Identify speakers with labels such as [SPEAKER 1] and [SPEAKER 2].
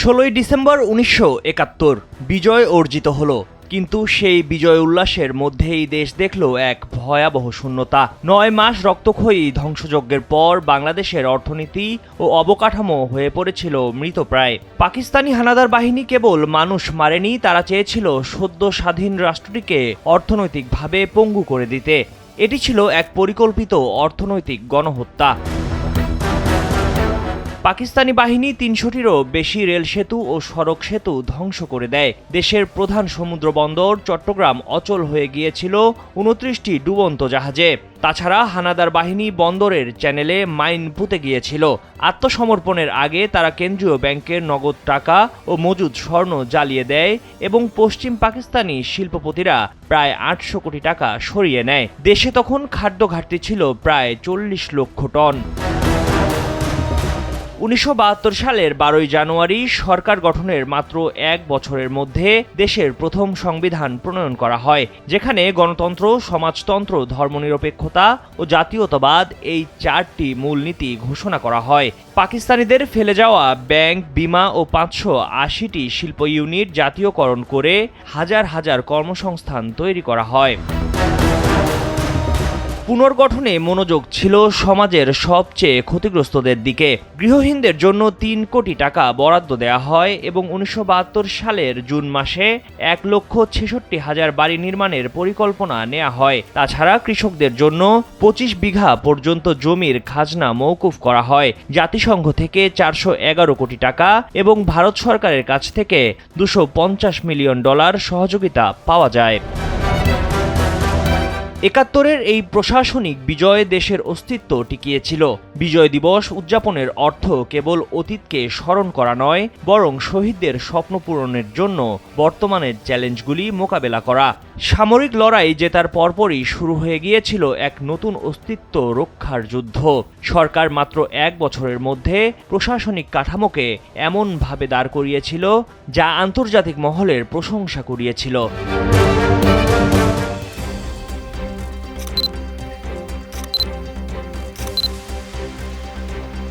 [SPEAKER 1] 16ই December 1971 বিজয় অর্জিত হলো, কিন্তু সেই বিজয় উল্লাসের মধ্যেই দেশ দেখল এক ভয়াবহ শূন্যতা। 9 মাস রক্তক্ষয়ী ধ্বংসযজ্ঞের পর বাংলাদেশের অর্থনীতি ও অবকাঠামো হয়ে পড়েছিল মৃতপ্রায়। পাকিস্তানি হানাদার বাহিনী কেবল মানুষ মারেনি, তারা চেয়েছিল সদ্য স্বাধীন রাষ্ট্রটিকে অর্থনৈতিকভাবে পঙ্গু করে দিতে। এটি ছিল এক পরিকল্পিত অর্থনৈতিক গণহত্যা। পাকিস্তানি বাহিনী 300টিরও বেশি রেল সেতু ও সড়ক সেতু ধ্বংস করে দেয়। দেশের প্রধান সমুদ্র বন্দর চট্টগ্রাম অচল হয়ে গিয়েছিল 29টি ডুবন্ত জাহাজে। তাছাড়া হানাদার বাহিনী বন্দরের চ্যানেলে মাইন পুঁতে গিয়েছিল। আত্মসমর্পণের আগে তারা কেন্দ্রীয় ব্যাংকের নগদ টাকা ও মজুদ স্বর্ণ জ্বালিয়ে দেয় এবং পশ্চিম পাকিস্তানি শিল্পপতিরা প্রায় 800 কোটি টাকা সরিয়ে নেয়। দেশে তখন খাদ্য ঘাটতি ছিল প্রায় 40 লক্ষ টন। 1972 সালের 12ই জানুয়ারি সরকার গঠনের মাত্র 1 বছরের মধ্যে দেশের প্রথম সংবিধান প্রণয়ন করা হয়, যেখানে গণতন্ত্র, সমাজতন্ত্র, ধর্মনিরপেক্ষতা ও জাতীয়তাবাদ এই 4টি মূলনীতি ঘোষণা করা হয়। পাকিস্তানিদের ফেলে যাওয়া ব্যাংক, বিমা ও 580টি শিল্প ইউনিট জাতীয়করণ করে হাজার হাজার কর্মসংস্থান তৈরি করা হয়। পুনর্গঠনে মনোযোগ ছিল সমাজের সবচেয়ে ক্ষতিগ্রস্তদের দিকে। গৃহহীনদের জন্য 3 কোটি টাকা বরাদ্দ দেওয়া হয় এবং 1972 সালের জুন মাসে 1,66,000 বাড়ি নির্মাণের পরিকল্পনা নেওয়া হয়। তাছাড়া কৃষকদের জন্য 25 বিঘা পর্যন্ত জমির খাজনা মওকুফ করা হয়। জাতিসংঘ থেকে 411 কোটি টাকা এবং ভারত সরকারের কাছ থেকে $250 মিলিয়ন সহযোগিতা পাওয়া যায়। 71-এর এই প্রশাসনিক বিজয় দেশের অস্তিত্ব টিকিয়েছিল। বিজয় দিবস উদযাপনের অর্থ কেবল অতীতকে স্মরণ করা নয়, বরং শহীদদের স্বপ্ন পূরণের জন্য বর্তমানের চ্যালেঞ্জগুলি মোকাবেলা করা। সামরিক লড়াই জেতার পরপরই শুরু হয়ে গিয়েছিল এক নতুন অস্তিত্ব রক্ষার যুদ্ধ। সরকার মাত্র 1 বছরের মধ্যে প্রশাসনিক কাঠামোকে এমনভাবে দাঁড় করিয়েছিল যা আন্তর্জাতিক মহলের প্রশংসা কুড়িয়েছিল।